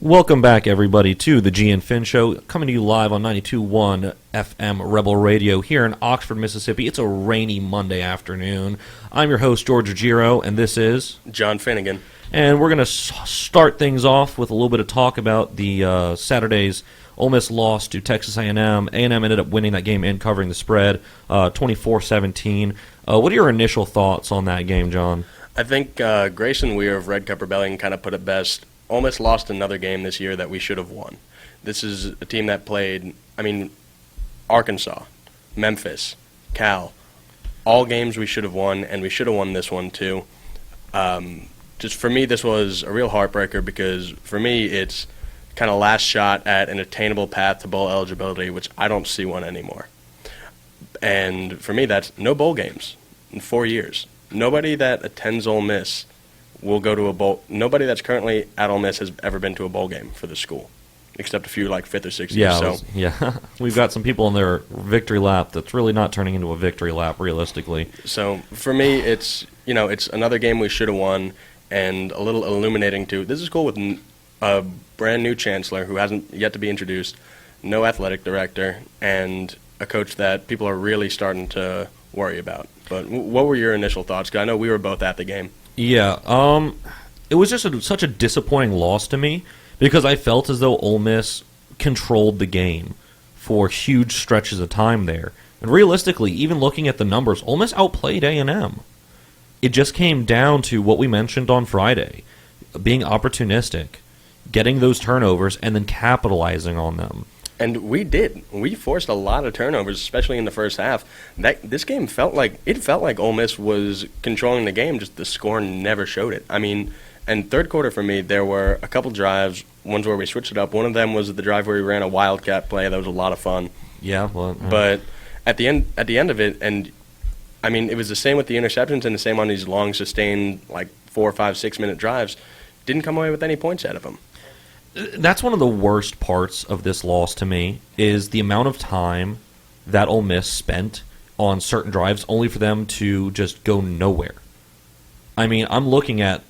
Welcome back, everybody, to the G and Finn Show, coming to you live on 92.1 FM Rebel Radio here in Oxford, Mississippi. It's a rainy Monday afternoon. I'm your host, George Ruggiero, and this is John Finnegan. And we're going to start things off with a little bit of talk about the Saturday's Ole Miss loss to Texas A&M. A&M ended up winning that game and covering the spread, 24-17. What are your initial thoughts on that game, John? I think Grayson Weir of Red Cup Rebellion kind of put it best. Ole Miss lost another game this year that we should have won. This is a team that played, Arkansas, Memphis, Cal, all games we should have won, and we should have won this one too. Just for me, this was a real heartbreaker because for me, it's kind of last shot at an attainable path to bowl eligibility, which I don't see one anymore. And for me, that's no bowl games in 4 years. Nobody that attends Ole Miss will go to a bowl. Nobody that's currently at Ole Miss has ever been to a bowl game for the school, except a few like fifth or sixth years. Yeah. We've got some people in their victory lap that's really not turning into a victory lap realistically. So for me, it's another game we should have won, and a little illuminating too. This is cool with a brand new chancellor who hasn't yet to be introduced, no athletic director, and a coach that people are really starting to worry about. But what were your initial thoughts? 'Cause I know we were both at the game. Yeah, it was just such a disappointing loss to me because I felt as though Ole Miss controlled the game for huge stretches of time there. And realistically, even looking at the numbers, Ole Miss outplayed A&M. It just came down to what we mentioned on Friday, being opportunistic, getting those turnovers, and then capitalizing on them. And we did. We forced a lot of turnovers, especially in the first half. This game felt like Ole Miss was controlling the game, just the score never showed it. And third quarter for me, there were a couple drives, ones where we switched it up. One of them was the drive where we ran a wildcat play. That was a lot of fun. Yeah, well, but at the end of it, and it was the same with the interceptions and the same on these long, sustained, like 4, 5, 6 minute drives. Didn't come away with any points out of them. That's one of the worst parts of this loss to me is the amount of time that Ole Miss spent on certain drives only for them to just go nowhere. I'm looking at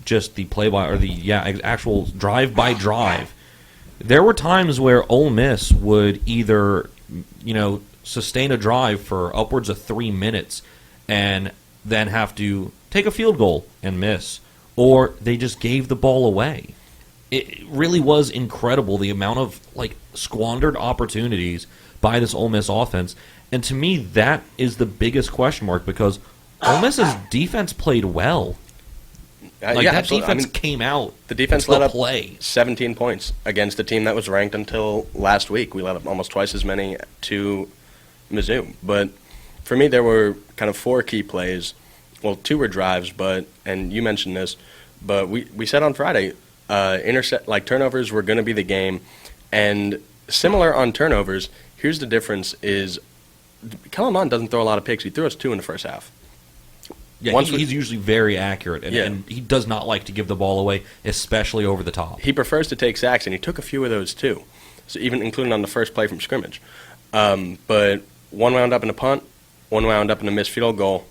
just the play-by or the actual drive-by drive. There were times where Ole Miss would either sustain a drive for upwards of 3 minutes and then have to take a field goal and miss, or they just gave the ball away. It really was incredible, the amount of squandered opportunities by this Ole Miss offense. And to me, that is the biggest question mark because Ole Miss's defense played well. That defense came out. The defense let up play 17 points against a team that was ranked until last week. We let up almost twice as many to Mizzou. But for me, there were kind of 4 key plays. Well, 2 were drives, and you mentioned this, but we said on Friday, turnovers were going to be the game, and similar on turnovers. Here's the difference: is Kellen Mond doesn't throw a lot of picks. He threw us 2 in the first half. Yeah, he's usually very accurate, and he does not like to give the ball away, especially over the top. He prefers to take sacks, and he took a few of those too, so even including on the first play from scrimmage. But one wound up in a punt, one wound up in a missed field goal.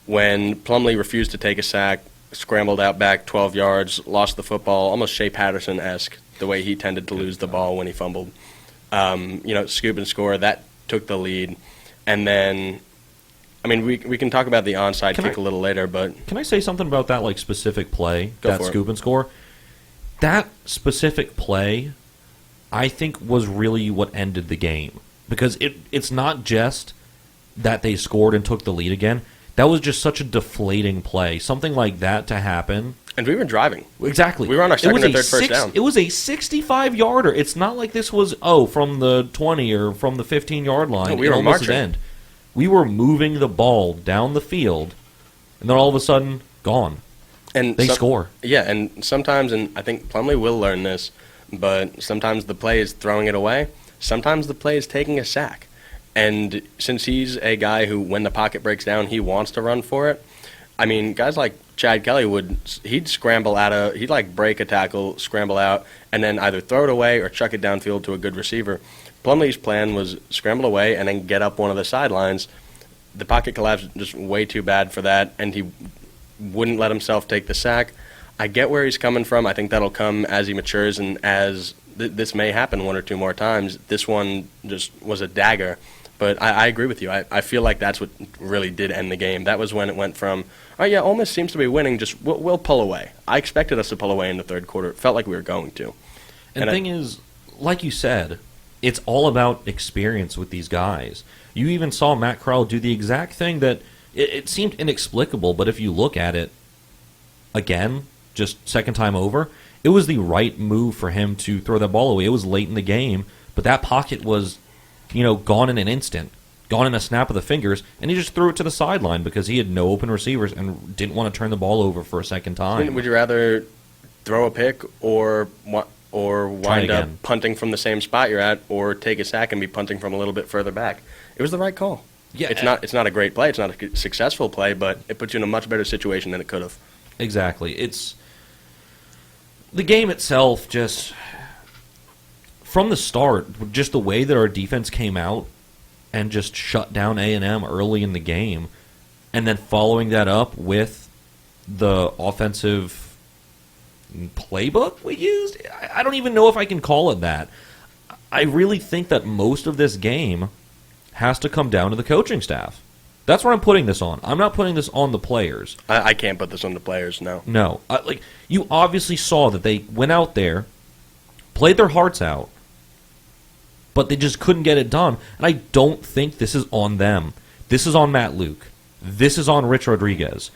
When Plumlee refused to take a sack, scrambled out back 12 yards, lost the football, almost Shea Patterson-esque, the way he tended to lose the ball when he fumbled. Scoop and score, that took the lead. And then, we can talk about the onside kick a little later, but... Can I say something about that, specific play, that scoop and score? That specific play, I think, was really what ended the game. Because it's not just that they scored and took the lead again. That was just such a deflating play. Something like that to happen. And we were driving. Exactly. We were on our second or third first down. It was a 65-yarder. It's not like this was, from the 20 or from the 15-yard line. No, we were marching. End. We were moving the ball down the field, and then all of a sudden, gone. And they score. Yeah, and sometimes, and I think Plumlee will learn this, but sometimes the play is throwing it away. Sometimes the play is taking a sack. And since he's a guy who, when the pocket breaks down, he wants to run for it. Guys like Chad Kelly he'd scramble he'd break a tackle, scramble out, and then either throw it away or chuck it downfield to a good receiver. Plumlee's plan was scramble away and then get up one of the sidelines. The pocket collapsed just way too bad for that, and he wouldn't let himself take the sack. I get where he's coming from. I think that'll come as he matures and as this may happen one or two more times. This one just was a dagger. But I agree with you. I feel like that's what really did end the game. That was when it went from, oh, yeah, Ole Miss seems to be winning, just we'll pull away. I expected us to pull away in the third quarter. It felt like we were going to. And the thing is, like you said, it's all about experience with these guys. You even saw Matt Corral do the exact thing that it seemed inexplicable, but if you look at it again, just second time over, it was the right move for him to throw that ball away. It was late in the game, but that pocket was, gone in an instant, gone in a snap of the fingers, and he just threw it to the sideline because he had no open receivers and didn't want to turn the ball over for a second time. Would you rather throw a pick or wind up punting from the same spot you're at, or take a sack and be punting from a little bit further back? It was the right call. Yeah, it's not a great play. It's not a successful play, but it puts you in a much better situation than it could have. Exactly. It's the game itself. Just from the start, just the way that our defense came out and just shut down A&M early in the game, and then following that up with the offensive playbook we used. I don't even know if I can call it that. I really think that most of this game has to come down to the coaching staff. That's where I'm putting this on. I'm not putting this on the players. I can't put this on the players, no. No. You obviously saw that they went out there, played their hearts out, but they just couldn't get it done. And I don't think this is on them. This is on Matt Luke. This is on Rich Rodriguez.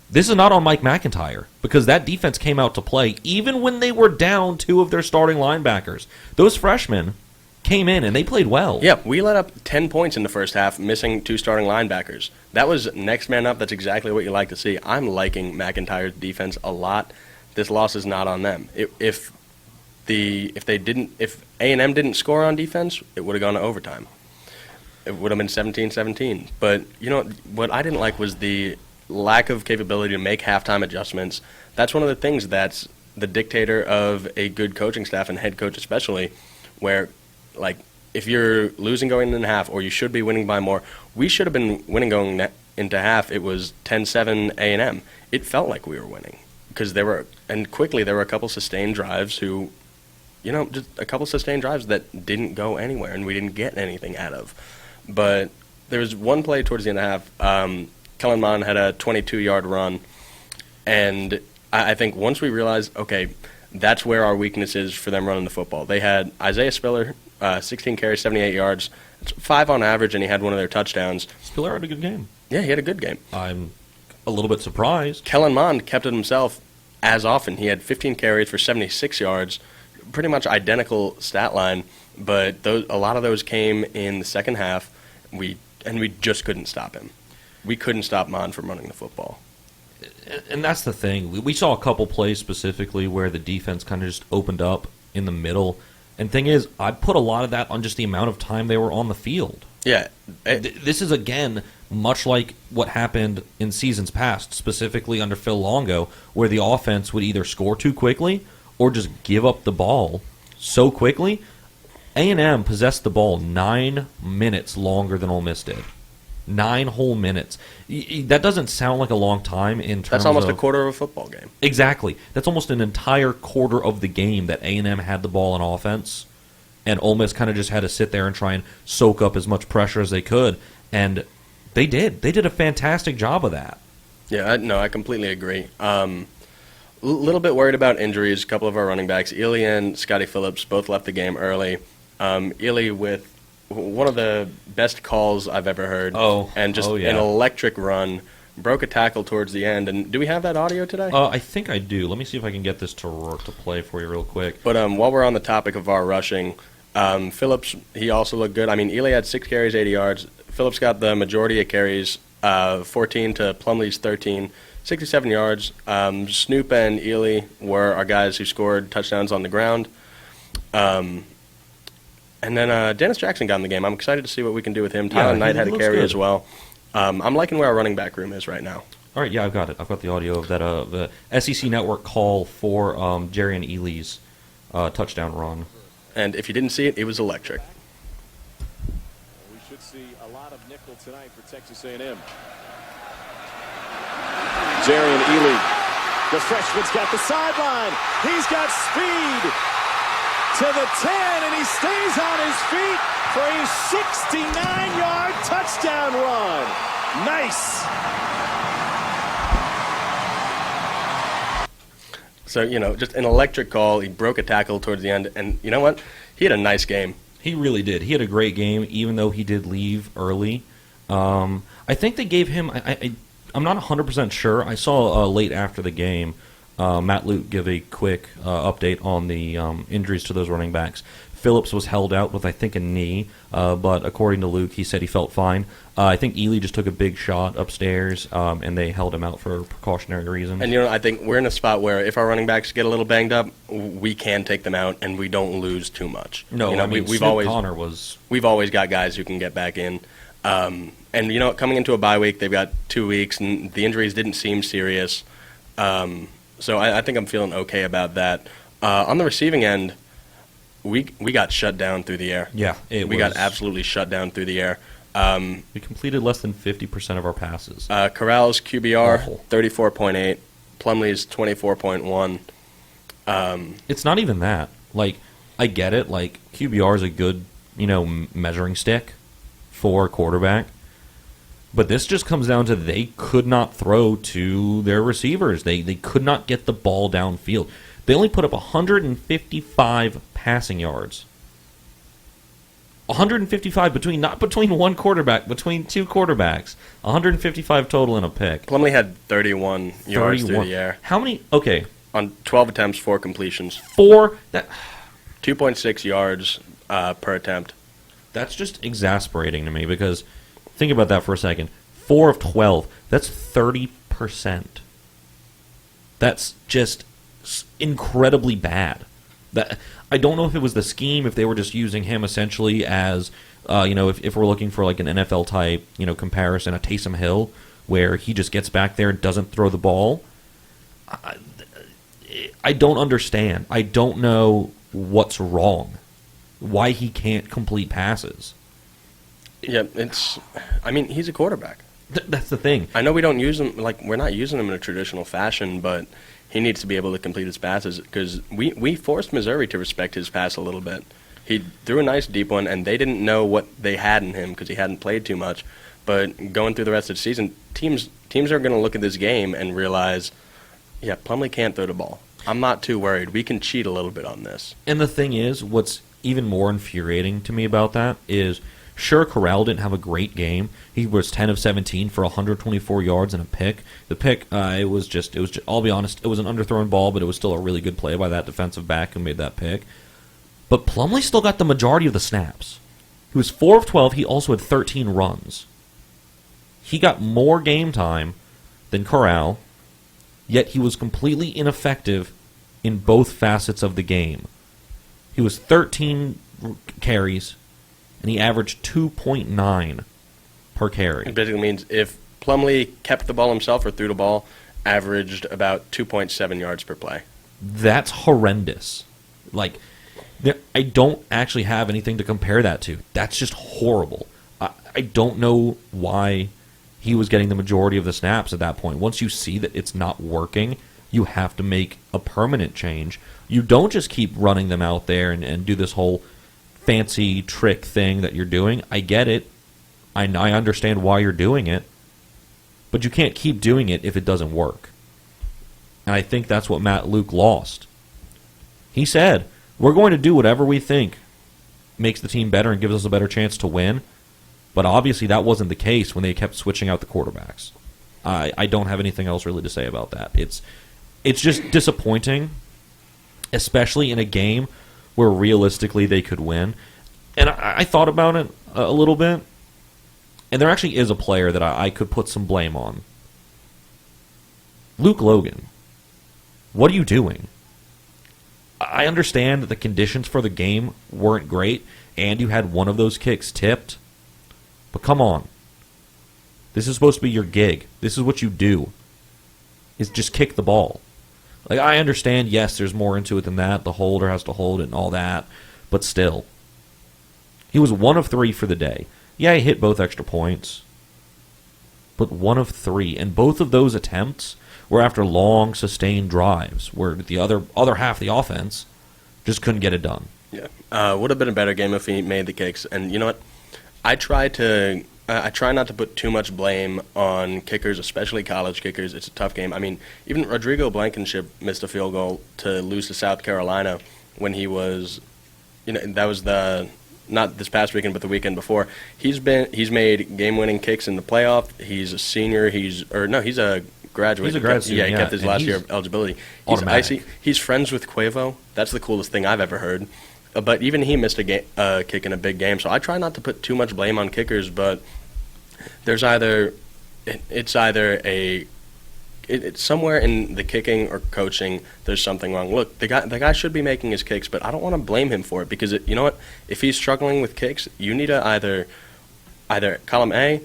This is not on Mike McIntyre, because that defense came out to play even when they were down two of their starting linebackers. Those freshmen came in and they played well. Yeah, we let up 10 points in the first half, missing two starting linebackers. That was next man up. That's exactly what you like to see. I'm liking McIntyre's defense a lot. This loss is not on them. If A&M didn't score on defense, it would have gone to overtime. It would have been 17-17. But what I didn't like was the lack of capability to make halftime adjustments. That's one of the things that's the dictator of a good coaching staff and head coach especially, where if you're losing going into half, or you should be winning by more, we should have been winning going into half. It was 10-7 A&M. It felt like we were winning because there were a couple sustained drives just a couple sustained drives that didn't go anywhere and we didn't get anything out of. But there was one play towards the end of the half. Kellen Mond had a 22-yard run, and I think once we realized, okay, that's where our weakness is for them running the football. They had Isaiah Spiller, 16 carries, 78 yards. It's 5 on average, and he had one of their touchdowns. Spiller had a good game. Yeah, he had a good game. I'm a little bit surprised. Kellen Mond kept it himself as often. He had 15 carries for 76 yards, pretty much identical stat line, but a lot of those came in the second half, we just couldn't stop him. We couldn't stop Mond from running the football. And that's the thing. We saw a couple plays specifically where the defense kind of just opened up in the middle. And thing is, I put a lot of that on just the amount of time they were on the field. Yeah. This is, again, much like what happened in seasons past, specifically under Phil Longo, where the offense would either score too quickly or just give up the ball so quickly. A&M possessed the ball 9 minutes longer than Ole Miss did. 9 whole minutes. That doesn't sound like a long time in terms of... That's almost a quarter of a football game. Exactly. That's almost an entire quarter of the game that A&M had the ball in offense, and Ole Miss kind of just had to sit there and try and soak up as much pressure as they could, and they did. They did a fantastic job of that. Yeah, I completely agree. A little bit worried about injuries. A couple of our running backs, Ely and Scotty Phillips, both left the game early. Ely with one of the best calls I've ever heard. And just an electric run. Broke a tackle towards the end. And do we have that audio today? I think I do. Let me see if I can get this to play for you real quick. But while we're on the topic of our rushing, Phillips, he also looked good. I mean, Ely had 6 carries, 80 yards. Phillips got the majority of carries, 14 to Plumlee's 13, 67 yards. Snoop and Ely were our guys who scored touchdowns on the ground. And then Dennis Jackson got in the game. I'm excited to see what we can do with him. Tyler Knight had a carry as well. I'm liking where our running back room is right now. All right, yeah, I've got it. I've got the audio of that the SEC Network call for Jerry and Ely's touchdown run. And if you didn't see it, it was electric. We should see a lot of nickel tonight for Texas A&M. Jerry and Ely The freshman's got the sideline. He's got speed to the 10, and he stays on his feet for a 69-yard touchdown run. Nice. So, just an electric call. He broke a tackle towards the end, and you know what? He had a nice game. He really did. He had a great game, even though he did leave early. I think they gave him. I'm not 100% sure. I saw late after the game, Matt Luke give a quick update on the injuries to those running backs. Phillips was held out with, I think, a knee, but according to Luke, he said he felt fine. I think Ely just took a big shot upstairs, and they held him out for precautionary reasons. And, I think we're in a spot where if our running backs get a little banged up, we can take them out, and we don't lose too much. No, we've Snoop always Connor was... We've always got guys who can get back in. And, coming into a bye week, they've got 2 weeks, and the injuries didn't seem serious. So I think I'm feeling okay about that. On the receiving end, we got shut down through the air. Yeah, we got absolutely shut down through the air. We completed less than 50% of our passes. Corral's QBR, Awful. 34.8. Plumlee's 24.1. It's not even that. Like, I get it. Like, QBR is a good, measuring stick for a quarterback. But this just comes down to they could not throw to their receivers. They could not get the ball downfield. They only put up 155 passing yards. 155 not between one quarterback, between two quarterbacks. 155 total in a pick. Plumlee had 31 yards through 31. the air. How many? Okay. On 12 attempts, 4 completions. 4. 2.6 yards per attempt. That's just exasperating to me because think about that for a second. 4 of 12. That's 30%. That's just incredibly bad. That I don't know if it was the scheme, if they were just using him essentially as, if we're looking for like an NFL type, comparison, a Taysom Hill, where he just gets back there and doesn't throw the ball. I don't understand. I don't know what's wrong. Why he can't complete passes. Yeah, he's a quarterback. That's the thing. I know we don't use him, we're not using him in a traditional fashion, but he needs to be able to complete his passes because we forced Missouri to respect his pass a little bit. He threw a nice deep one, and they didn't know what they had in him because he hadn't played too much. But going through the rest of the season, teams are going to look at this game and realize, yeah, Plumlee can't throw the ball. I'm not too worried. We can cheat a little bit on this. And the thing is, what's even more infuriating to me about that is, sure, Corral didn't have a great game. He was 10 of 17 for 124 yards and a pick. The pick, it was just, I'll be honest, it was an underthrown ball, but it was still a really good play by that defensive back who made that pick. But Plumlee still got the majority of the snaps. He was 4 of 12. He also had 13 runs. He got more game time than Corral, yet he was completely ineffective in both facets of the game. He was 13 carries, and he averaged 2.9 per carry. It basically means if Plumlee kept the ball himself or threw the ball, averaged about 2.7 yards per play. That's horrendous. I don't actually have anything to compare that to. That's just horrible. I don't know why he was getting the majority of the snaps at that point. Once you see that it's not working, you have to make a permanent change. You don't just keep running them out there and do this whole fancy trick thing that you're doing. I get it. I understand why you're doing it. But you can't keep doing it if it doesn't work. And I think that's what Matt Luke lost. He said, we're going to do whatever we think makes the team better and gives us a better chance to win. But obviously that wasn't the case when they kept switching out the quarterbacks. I don't have anything else really to say about that. It's just disappointing, especially in a game where realistically they could win. And I thought about it a little bit, and there actually is a player that I could put some blame on. Luke Logan. What are you doing? I understand that the conditions for the game weren't great, and you had one of those kicks tipped, but come on. This is supposed to be your gig. This is what you do, is just kick the ball. I understand, yes, there's more into it than that. The holder has to hold it and all that, but still. He was 1 of 3 for the day. Yeah, he hit both extra points, but 1 of 3, and both of those attempts where after long, sustained drives, where the other half of the offense just couldn't get it done. Yeah, would have been a better game if he made the kicks. And you know what? I try not to put too much blame on kickers, especially college kickers. It's a tough game. I mean, even Rodrigo Blankenship missed a field goal to lose to South Carolina when he was, that was not this past weekend, but the weekend before. He's made game-winning kicks in the playoff. He's a senior. He's a graduate. He's a grad student. He kept his and last he's year of eligibility. He's automatic. icy. He's friends with Quavo. That's the coolest thing I've ever heard. But even he missed a kick in a big game. So I try not to put too much blame on kickers, but it's somewhere in the kicking or coaching there's something wrong. Look, the guy should be making his kicks, but I don't want to blame him for it because you know what? If he's struggling with kicks, you need to either column A,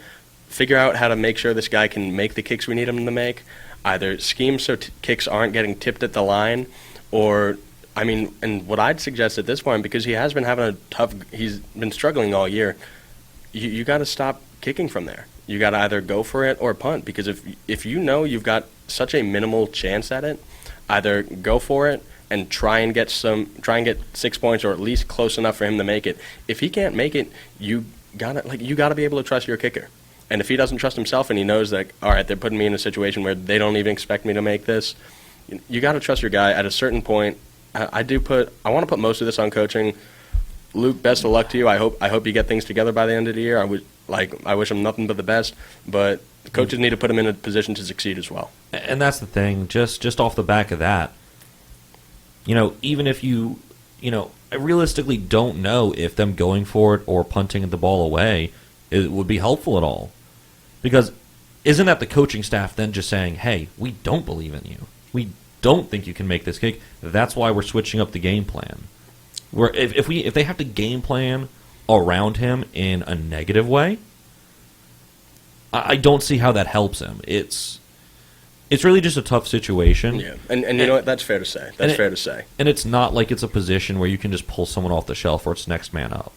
figure out how to make sure this guy can make the kicks we need him to make, either scheme so kicks aren't getting tipped at the line, or and what I'd suggest at this point, because he has been having he's been struggling all year, you got to stop kicking from there. You got to either go for it or punt, because if you know you've got such a minimal chance at it, either go for it and try and get 6 points, or at least close enough for him to make it. If he can't make it, you got to be able to trust your kicker. And if he doesn't trust himself and he knows that, all right, they're putting me in a situation where they don't even expect me to make this, you got to trust your guy at a certain point. I want to put most of this on coaching. Luke, best of luck to you. I hope you get things together by the end of the year. I wish him nothing but the best, but coaches need to put him in a position to succeed as well. And that's the thing. Just off the back of that, even if I realistically don't know if them going for it or punting the ball away it would be helpful at all, because isn't that the coaching staff then just saying, "Hey, we don't believe in you. We don't think you can make this kick. That's why we're switching up the game plan." Where if they have to game plan around him in a negative way, I don't see how that helps him. It's really just a tough situation. Yeah, and you know what? That's fair to say. That's fair to say. And it's not like it's a position where you can just pull someone off the shelf or it's next man up.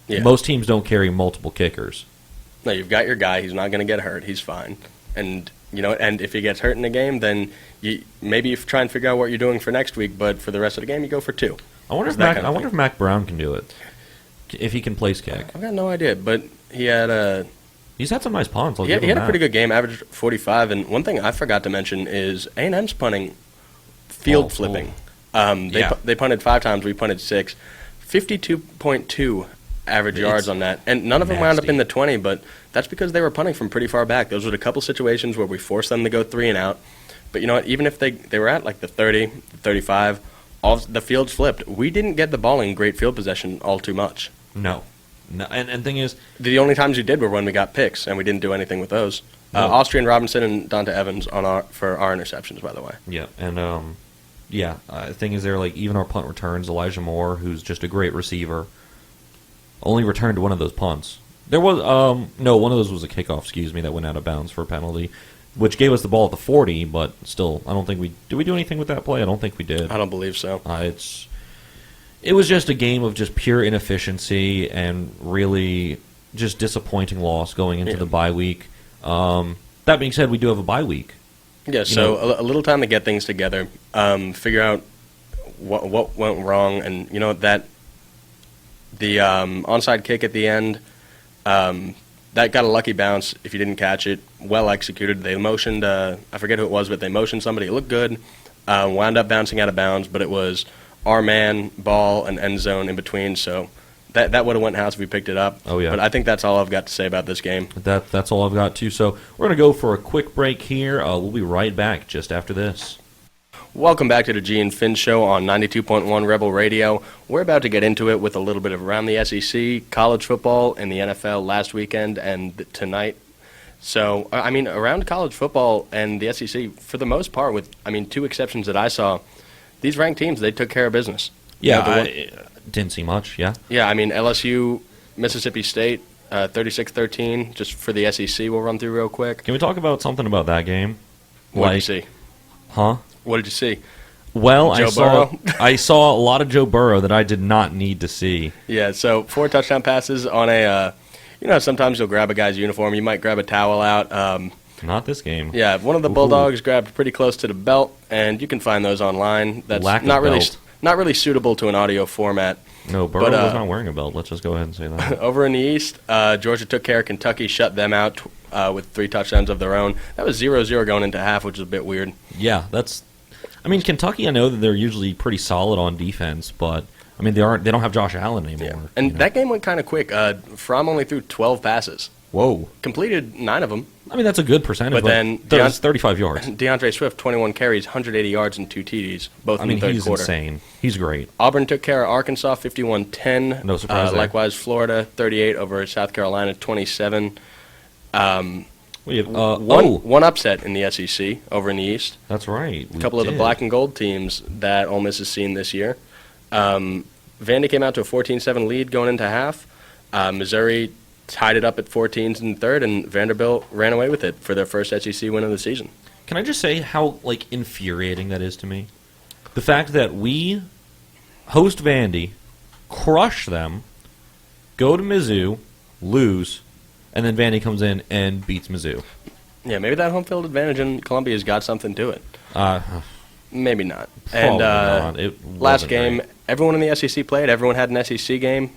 Yeah. Most teams don't carry multiple kickers. No, you've got your guy. He's not going to get hurt. He's fine. And and if he gets hurt in the game, then maybe you try and figure out what you're doing for next week. But for the rest of the game, you go for 2. I wonder if Mac Brown can do it. If he can place kick. I've got no idea, but he's had some nice punts. He had a pretty good game, averaged 45. And one thing I forgot to mention is A&M's punting, field flipping. They punted 5 times. We punted 6. 52.2 average yards on that, and none of them wound up in the 20. But that's because they were punting from pretty far back. Those were a couple situations where we forced them to go 3 and out. But you know what? Even if they were at like the 30, 35. All the fields flipped. We didn't get the ball in great field possession all too much. No. And thing is, the only times we did were when we got picks, and we didn't do anything with those. No. Austrian Robinson and Dante Evans for our interceptions, by the way. Yeah, and the thing is, even our punt returns, Elijah Moore, who's just a great receiver, only returned one of those punts. There was one of those was a kickoff, that went out of bounds for a penalty, which gave us the ball at the 40, but still, I don't think did we do anything with that play? I don't think we did. I don't believe so. It was just a game of just pure inefficiency and really just disappointing loss going into the bye week. That being said, we do have a bye week. Yeah, so a little time to get things together, figure out what went wrong, and that the onside kick at the end, that got a lucky bounce if you didn't catch it. Well executed. They motioned, I forget who it was, but they motioned somebody. It looked good. Wound up bouncing out of bounds, but it was our man, ball, and end zone in between. So that would have went house if we picked it up. Oh, yeah. But I think that's all I've got to say about this game. That's all I've got, too. So we're going to go for a quick break here. We'll be right back just after this. Welcome back to the G and Finn Show on 92.1 Rebel Radio. We're about to get into it with a little bit of around the SEC, college football, and the NFL last weekend and tonight. So, around college football and the SEC, for the most part, with 2 exceptions that I saw, these ranked teams, they took care of business. Yeah, I didn't see much, yeah. Yeah, LSU, Mississippi State, 36-13, just for the SEC, we'll run through real quick. Can we talk about something about that game? What did you see? Huh? What did you see? Well, Burrow? I saw a lot of Joe Burrow that I did not need to see. Yeah, so 4 touchdown passes on a, sometimes you'll grab a guy's uniform. You might grab a towel out. Not this game. Yeah, one of the Ooh. Bulldogs grabbed pretty close to the belt, and you can find those online. That's Lack of not really belt. not really suitable to an audio format. No, Burrow But, was not wearing a belt. Let's just go ahead and say that. Over in the East, Georgia took care of Kentucky, shut them out with 3 touchdowns of their own. That was 0-0 going into half, which is a bit weird. Yeah, that's. I mean, Kentucky. I know that they're usually pretty solid on defense, but I mean, they aren't. They don't have Josh Allen anymore. And you know? that game went kind of quick. Fromm only threw 12 passes, Whoa. completed 9 of them. I mean, that's a good percentage. But then that's 35 yards. DeAndre Swift, 21 carries, 180 yards, and 2 TDs, both I in mean, the third he's quarter. insane. He's great. Auburn took care of Arkansas, 51-10. No surprise there. Likewise, Florida, 38 over South Carolina, 27. We have, One upset in the SEC over in the East. that's right. A couple of the black and gold teams that Ole Miss has seen this year. Vandy came out to a 14-7 lead going into half. Missouri tied it up at 14 in the third, and Vanderbilt ran away with it for their first SEC win of the season. Can I just say how infuriating that is to me? The fact that we host Vandy, crush them, go to Mizzou, lose, and then Vandy comes in and beats Mizzou. Yeah, maybe that home field advantage in Columbia's got something to it. Maybe not. Probably And not. It last wasn't game, great. everyone in the SEC played. Everyone had an SEC game.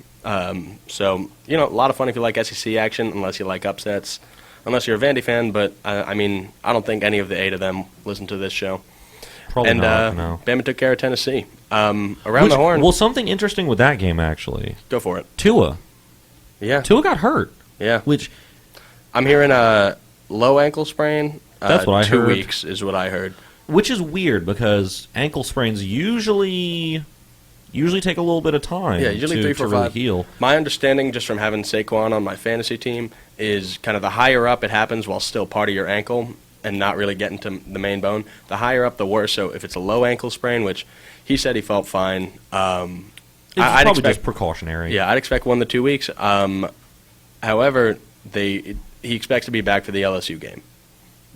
So, a lot of fun if you like SEC action, unless you like upsets. Unless you're a Vandy fan, but, I don't think any of the 8 of them listen to this show. Probably And not. No. Bama took care of Tennessee. Around the horn, Well, something interesting with that game actually. go for it. Tua Yeah, got hurt, yeah. which I'm hearing a low ankle sprain. That's what I 2 heard. weeks is what I heard. is weird because ankle sprains usually take a little bit of time. Yeah, usually to, 3, to 4, really 5. heal. My understanding, just from having Saquon on my fantasy team, is kind of the higher up it happens while still part of your ankle and not really getting to the main bone. The higher up, the worse. So if it's a low ankle sprain, which he said he felt fine, It's I'd probably expect just precautionary. Yeah, I'd expect 1 to 2 weeks. However, he expects to be back for the LSU game.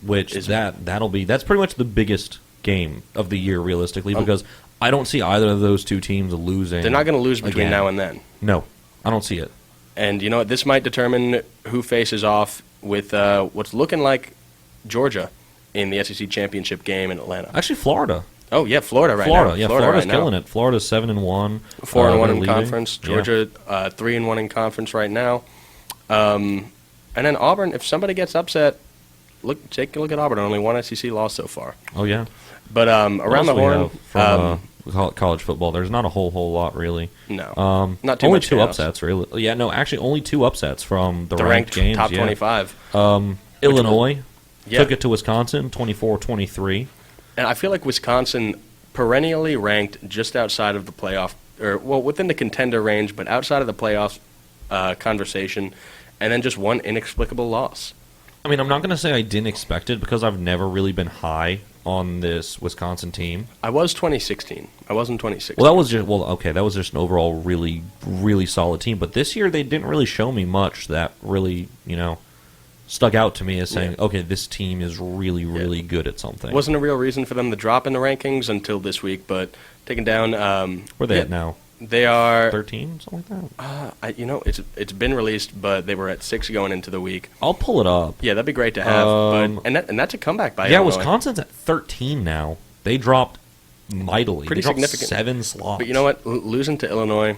Which that's pretty much the biggest game of the year realistically because I don't see either of those two teams losing. They're not going to lose between again. now and then. No, I don't see it. And you know what? This might determine who faces off with what's looking like Georgia in the SEC championship game in Atlanta. Actually, Florida. Oh yeah, Florida right Florida, now. yeah, Florida Florida's right now. killing it. Florida's 7-1, 4-1 they're in leading. conference. Yeah. Georgia 3-1 in conference right now. And then Auburn. If somebody gets upset, take a look at Auburn. Only 1 SEC loss so far. Oh yeah. But What around the else we horn, have from college football, there's not a whole lot really. no, not too only much 2 chaos. upsets really. Yeah, no, actually only 2 upsets from the The ranked games. top yeah. 25. Illinois Yeah. took it to Wisconsin, 24-23. And I feel like Wisconsin perennially ranked just outside of the playoff, within the contender range, but outside of the playoff conversation, and then just one inexplicable loss. I mean, I'm not going to say I didn't expect it because I've never really been high on this Wisconsin team. I was 2016. I wasn't 2016. Well, that was just an overall really, really solid team. But this year they didn't really show me much that really, stuck out to me as saying, okay, this team is really, really good at something. Wasn't a real reason for them to drop in the rankings until this week, but taken down. Where are they at now? They are 13, something like that? it's been released, but they were at 6 going into the week. I'll pull it up. Yeah, that'd be great to have. And that's a comeback by Yeah, Illinois. Wisconsin's at 13 now. They dropped mightily. Pretty They dropped significant. 7 slots. But you know what? Losing to Illinois,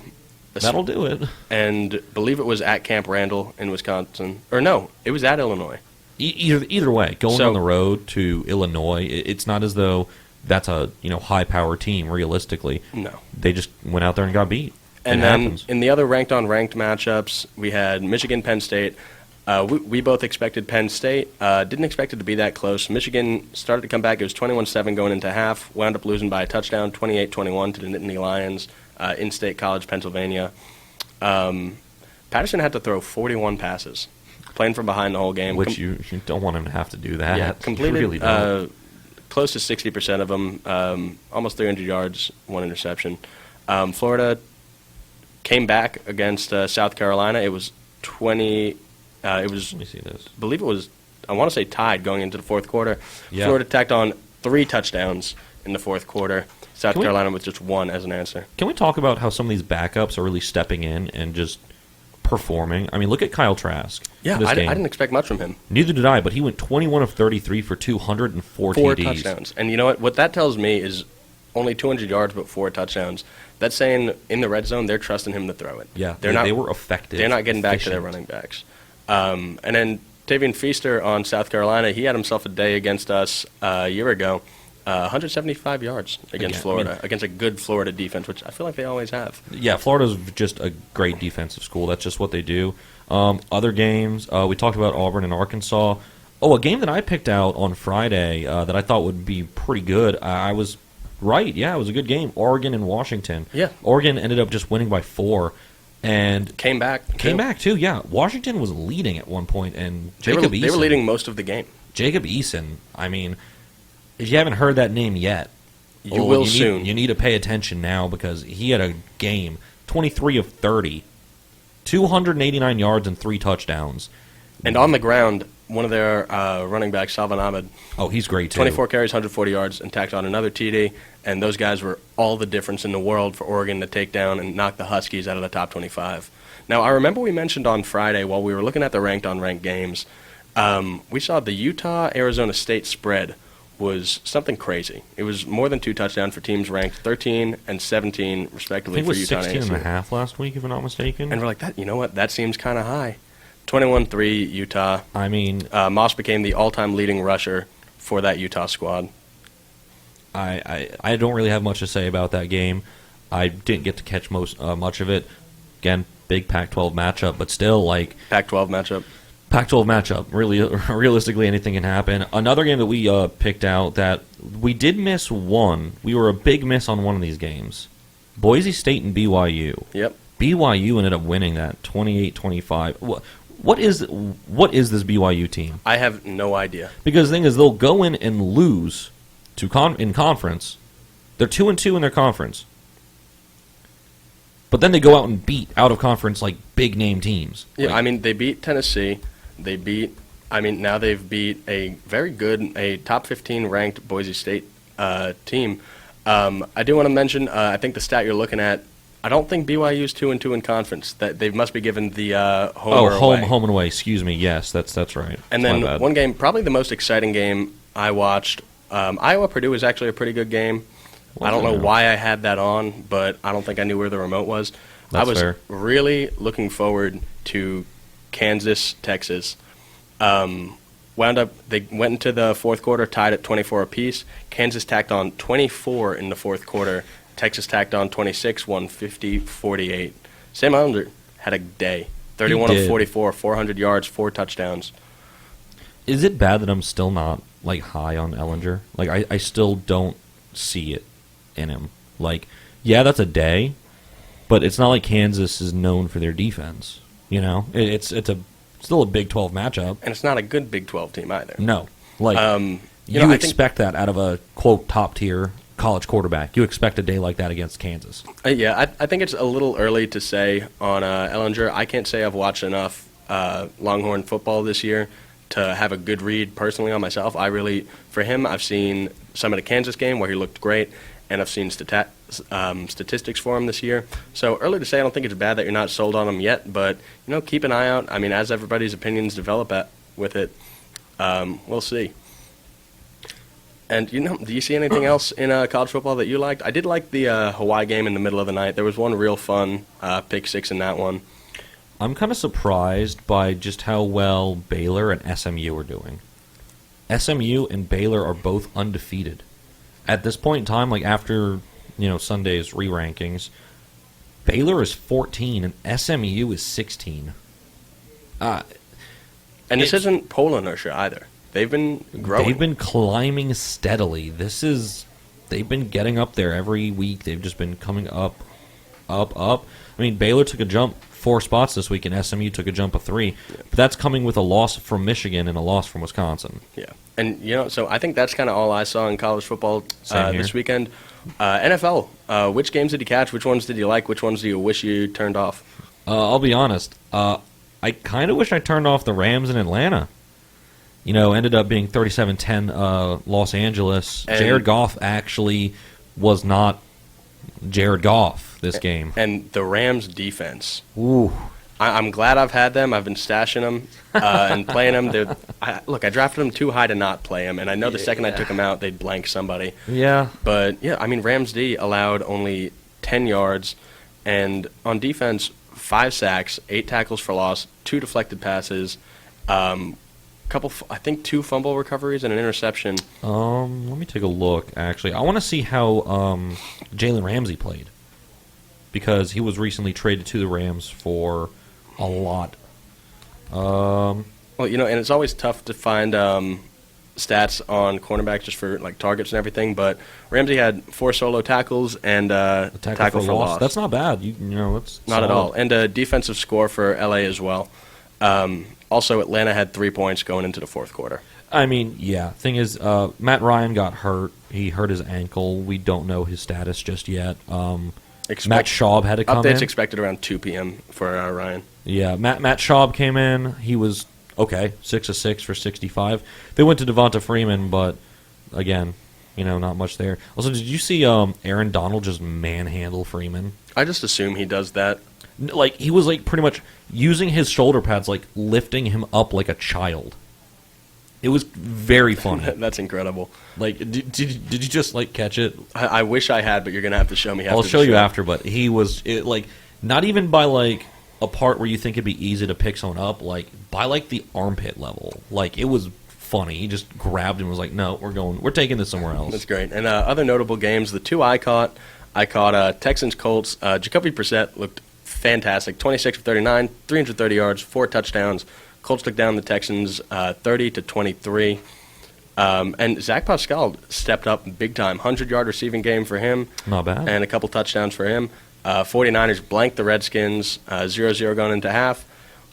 That'll do it. and believe it was at Camp Randall in Wisconsin. Or no, it was at Illinois. Either way, going So- on the road to Illinois, it's not as though that's a high power team. Realistically, No. they just went out there and got beat. And it then happens. in the other ranked matchups, we had Michigan, Penn State. We both expected Penn State. Didn't expect it to be that close. Michigan started to come back. It was 21-7 going into half. Wound up losing by a touchdown, 28-21 to the Nittany Lions in State College, Pennsylvania. Patterson had to throw 41 passes, playing from behind the whole game. Which you don't want him to have to do that. Yeah, You completed really don't. close to 60% of them, almost 300 yards, 1 interception. Florida came back against South Carolina. It was 20. It was, Let me see this. I believe it was, I want to say tied going into the fourth quarter. Yeah. Florida tacked on 3 touchdowns in the fourth quarter. South Can we- Carolina with just 1 as an answer. Can we talk about how some of these backups are really stepping in and just performing. I mean, look at Kyle Trask. Yeah, this I game. didn't expect much from him. Neither did I, but he went 21 of 33 for 204 4 TDs. touchdowns. And you know what? What that tells me is only 200 yards, but 4 touchdowns. That's saying in the red zone, they're trusting him to throw it. Yeah, they were effective. They're not getting back to their efficient. running backs. And then Tavian Feaster on South Carolina, he had himself a day against us a year ago. 175 yards against Again, Florida, I mean, against a good Florida defense, which I feel like they always have. Yeah, Florida's just a great defensive school. That's just what they do. Other games, we talked about Auburn and Arkansas. Oh, a game that I picked out on Friday that I thought would be pretty good. I was right. Yeah, it was a good game. Oregon and Washington. Yeah. Oregon ended up just winning by 4. And Came back. too. Yeah, Washington was leading at one point, and They were, Jacob they were Eason- leading most of the game. Jacob Eason. I mean, if you haven't heard that name yet, You will need- soon. You need to pay attention now because he had a game, 23 of 30, 289 yards and 3 touchdowns. And on the ground, one of their running backs, Salvon Ahmed, Oh, he's great too. 24 carries, 140 yards, and tacked on another TD. And those guys were all the difference in the world for Oregon to take down and knock the Huskies out of the top 25. Now, I remember we mentioned on Friday while we were looking at the ranked-on-ranked games, we saw the Utah-Arizona State spread was something crazy. It was more than 2 touchdowns for teams ranked 13 and 17, I respectively, think it for was Utah 16 and a ASU. half last week, if I'm not mistaken. And we're like, that. You know what? That seems kind of high. 21-3 Utah. I mean, Moss became the all-time leading rusher for that Utah squad. I don't really have much to say about that game. I didn't get to catch much of it. Again, big Pac-12 matchup, but still, like, Pac-12 matchup. Pac-12 matchup. Really, realistically, anything can happen. Another game that we picked out that we did miss one. We were a big miss on one of these games. Boise State and BYU. Yep. BYU ended up winning that 28-25. What is this BYU team? I have no idea. Because the thing is, they'll go in and lose to in conference. They're 2-2 in their conference. But then they go out and beat out of conference like big name teams. Yeah, Like, I mean, they beat Tennessee. Now they've beat a very good, a top 15 ranked Boise State team. I do want to mention, I think the stat you're looking at, I don't think BYU is 2-2 in conference. That they must be given the home or away. home and away. Excuse me. Yes, that's right. And That's my then bad. one game, probably the most exciting game I watched. Iowa-Purdue was actually a pretty good game. I don't know why I had that on, but I don't think I knew where the remote was. That's I was fair. really looking forward to Kansas, Texas. They went into the fourth quarter tied at 24 apiece. Kansas tacked on 24 in the fourth quarter. Texas tacked on 26, won 50-48. Sam Ellinger had a day. 31 of did. 44, 400 yards, 4 touchdowns. Is it bad that I'm still not like high on Ellinger? Like I still don't see it in him. Like, yeah, that's a day, but it's not like Kansas is known for their defense. You know, it's still a Big 12 matchup. And it's not a good Big 12 team either. No, like you know, I think- expect that out of a quote top tier college quarterback. You expect a day like that against Kansas. Yeah, I think it's a little early to say on Ellinger. I can't say I've watched enough Longhorn football this year to have a good read personally on myself. For him, I've seen some of the Kansas game where he looked great, and I've seen statistics for him this year. So early to say, I don't think it's bad that you're not sold on him yet, but keep an eye out. I mean, as everybody's opinions develop with it, we'll see. And, do you see anything else in college football that you liked? I did like the Hawaii game in the middle of the night. There was one real fun pick six in that one. I'm kind of surprised by just how well Baylor and SMU are doing. SMU and Baylor are both undefeated. At this point in time, like after, Sunday's re-rankings, Baylor is 14 and SMU is 16. And this isn't poll inertia either. They've been growing. They've been climbing steadily. They've been getting up there every week. They've just been coming up. I mean, Baylor took a jump 4 spots this week, and SMU took a jump of 3. Yeah. But that's coming with a loss from Michigan and a loss from Wisconsin. Yeah. And, so I think that's kind of all I saw in college football Same this here. weekend. NFL, which games did you catch? Which ones did you like? Which ones do you wish you turned off? I'll be honest. I kind of wish I turned off the Rams in Atlanta. Ended up being 37-10 Los Angeles. And- Jared Goff actually was not Jared Goff this game. And the Rams defense. Ooh. I'm glad I've had them. I've been stashing them and playing them. Look, I drafted them too high to not play them, and I know the second I took them out, they'd blank somebody. Yeah. But, yeah, I mean, Rams D allowed only 10 yards, and on defense, 5 sacks, 8 tackles for loss, 2 deflected passes, I think 2 fumble recoveries and an interception. Let me take a look, actually. I want to see how Jalen Ramsey played, because he was recently traded to the Rams for a lot. Well, and it's always tough to find stats on cornerbacks just for like targets and everything. But Ramsey had 4 solo tackles and a tackle for loss. That's not bad. That's not solid. at all. And a defensive score for LA as well. Also, Atlanta had 3 points going into the fourth quarter. I mean, yeah. Thing is, Matt Ryan got hurt. He hurt his ankle. We don't know his status just yet. Matt Schaub had to come in. Updates expected around 2 p.m. for Ryan. Yeah, Matt Schaub came in. He was okay, 6 of 6 for 65. They went to Devonta Freeman, but again, not much there. Also, did you see Aaron Donald just manhandle Freeman? I just assume he does that. Like, he was like pretty much using his shoulder pads, like lifting him up like a child. It was very funny. That's incredible. Like, did you just like catch it? I wish I had, but you're gonna have to show me. I'll show you after. But he was like not even by like a part where you think it'd be easy to pick someone up, like by like the armpit level. Like, it was funny. He just grabbed him and was like, "No, we're taking this somewhere else." That's great. And other notable games, the 2 I caught Texans Colts. Jacoby Brissett looked fantastic. 26 of 39, 330 yards, 4 touchdowns. Colts took down the Texans 30-23. And Zach Pascal stepped up big time. 100-yard receiving game for him. Not bad. And a couple touchdowns for him. 49ers blanked the Redskins 0-0 going into half.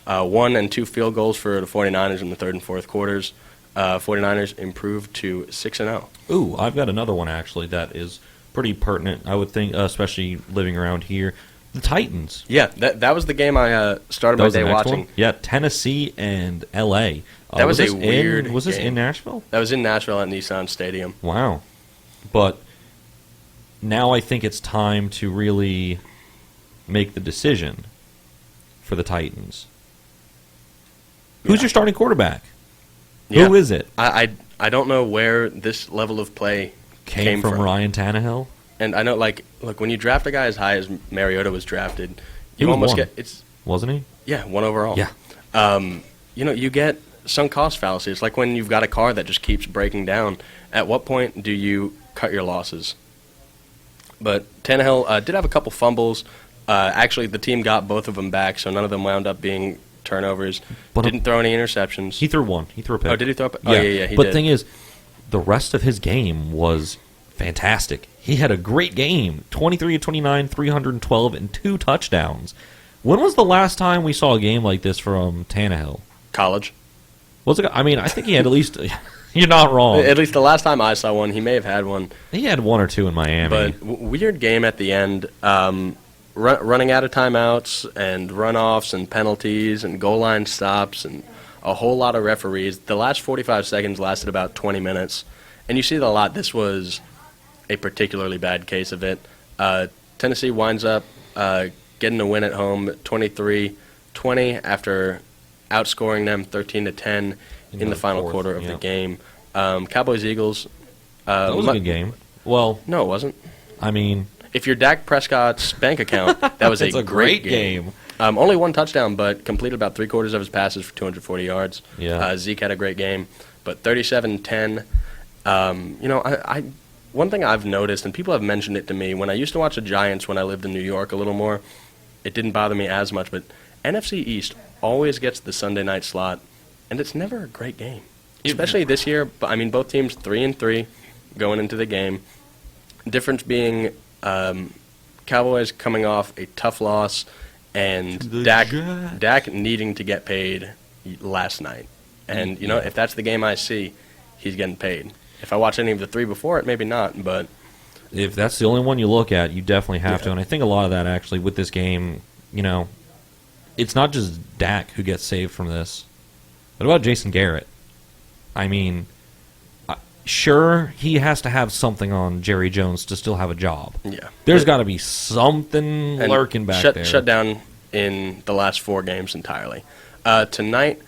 1 and 2 field goals for the 49ers in the third and fourth quarters. 49ers improved to 6-0. Ooh, I've got another one actually that is pretty pertinent, I would think, especially living around here. The Titans. Yeah, that was the game I started my day watching. Yeah, Tennessee and L.A. That was a weird Was this game. in Nashville? That was in Nashville at Nissan Stadium. Wow. But now I think it's time to really make the decision for the Titans. Who's your starting quarterback? Yeah. Who is it? I don't know where this level of play Came from Ryan Tannehill? And I know, look, when you draft a guy as high as Mariota was drafted, He you was almost one. get it's Wasn't he? yeah 1 overall. Yeah. You get sunk cost fallacy. It's like when you've got a car that just keeps breaking down. At what point do you cut your losses? But Tannehill did have a couple fumbles. Actually, the team got both of them back, so none of them wound up being turnovers. But Didn't throw any interceptions. He threw one. He threw a pick. Oh, did he throw a pick? Oh, yeah, he But did. the thing is, the rest of his game was fantastic. He had a great game. 23 of 29, 312, and 2 touchdowns. When was the last time we saw a game like this from Tannehill? College. Was it? I mean, I think he had at least... You're not wrong. At least the last time I saw one, he may have had one. He had 1 or 2 in Miami. But weird game at the end. Running out of timeouts and runoffs and penalties and goal line stops and a whole lot of referees. The last 45 seconds lasted about 20 minutes. And you see it a lot. This was a particularly bad case of it. Tennessee winds up getting a win at home 23-20 after outscoring them 13-10 in the final fourth, quarter of the game. Cowboys-Eagles. that was a good game. Well, No, it wasn't. I mean... If you're Dak Prescott's bank account, that was It's a a great great game. Only 1 touchdown, but completed about 3/4 of his passes for 240 yards. Yeah. Zeke had a great game, but 37-10. One thing I've noticed, and people have mentioned it to me, when I used to watch the Giants when I lived in New York a little more, it didn't bother me as much, but NFC East always gets the Sunday night slot, and it's never a great game. Especially this year, but I mean, both teams 3-3 going into the game. Difference being Cowboys coming off a tough loss, and Dak needing to get paid last night. And, if that's the game I see, he's getting paid. If I watch any of the 3 before it, maybe not, but... If that's the only one you look at, you definitely have to. And I think a lot of that, actually, with this game, it's not just Dak who gets saved from this. What about Jason Garrett? I mean, sure, he has to have something on Jerry Jones to still have a job. Yeah. There's got to be something And lurking back there. Shut down in the last 4 games entirely. Tonight,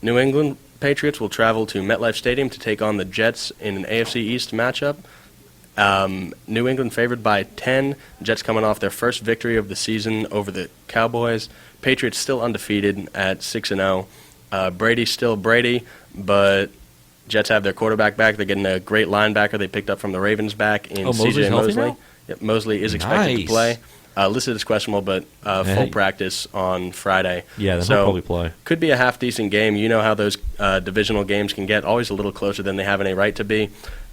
New England Patriots will travel to MetLife Stadium to take on the Jets in an AFC East matchup. New England favored by 10. Jets coming off their first victory of the season over the Cowboys. Patriots still undefeated at 6-0. Brady's still Brady, but Jets have their quarterback back. They're getting a great linebacker they picked up from the Ravens back in Mosley's C.J. healthy Mosley. now? Yep, Mosley is expected to Nice. play. Listed as questionable, but full Hey. practice on Friday. Yeah, then so he'll probably play. Could be a half-decent game. You know how those divisional games can get, always a little closer than they have any right to be.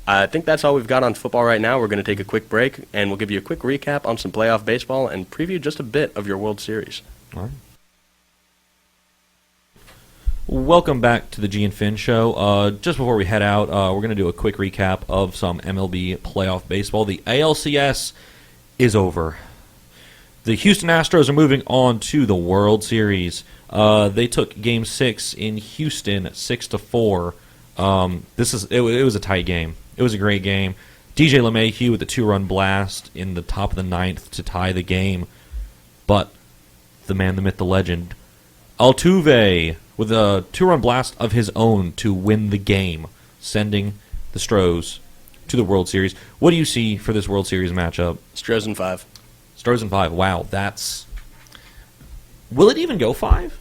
I think that's all we've got on football right now. We're going to take a quick break, and we'll give you a quick recap on some playoff baseball and preview just a bit of your World Series. All right. Welcome back to the G and Finn Show. Just before we head out, we're going to do a quick recap of some MLB playoff baseball. The ALCS is over. The Houston Astros are moving on to the World Series. They took Game 6 in Houston, 6-4. It was a tight game. It was a great game. DJ LeMahieu with a 2-run blast in the top of the 9th to tie the game. But the man, the myth, the legend, Altuve with a 2-run blast of his own to win the game, sending the Stros to the World Series. What do you see for this World Series matchup? Stros in 5. Stros in 5. Wow, that's... Will it even go 5?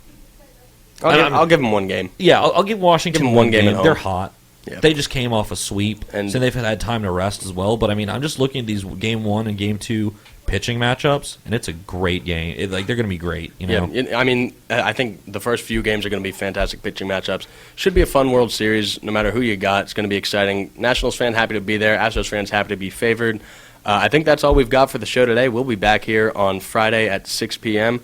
I'll give them one game. Yeah, I'll give Washington Give 'em one one game game. at home. They're hot. Yeah. They just came off a sweep, And- so they've had time to rest as well. But, I mean, I'm just looking at these Game 1 and Game 2 pitching matchups, and it's a great game. They're going to be great, you know? Yeah, I mean, I think the first few games are going to be fantastic pitching matchups. Should be a fun World Series, no matter who you got. It's going to be exciting. Nationals fan happy to be there. Astros fans happy to be favored. I think that's all we've got for the show today. We'll be back here on Friday at 6 p.m.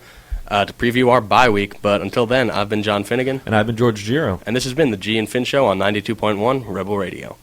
To preview our bye week. But until then, I've been John Finnegan, And I've been George Giro. and this has been the G and Finn Show on 92.1 Rebel Radio.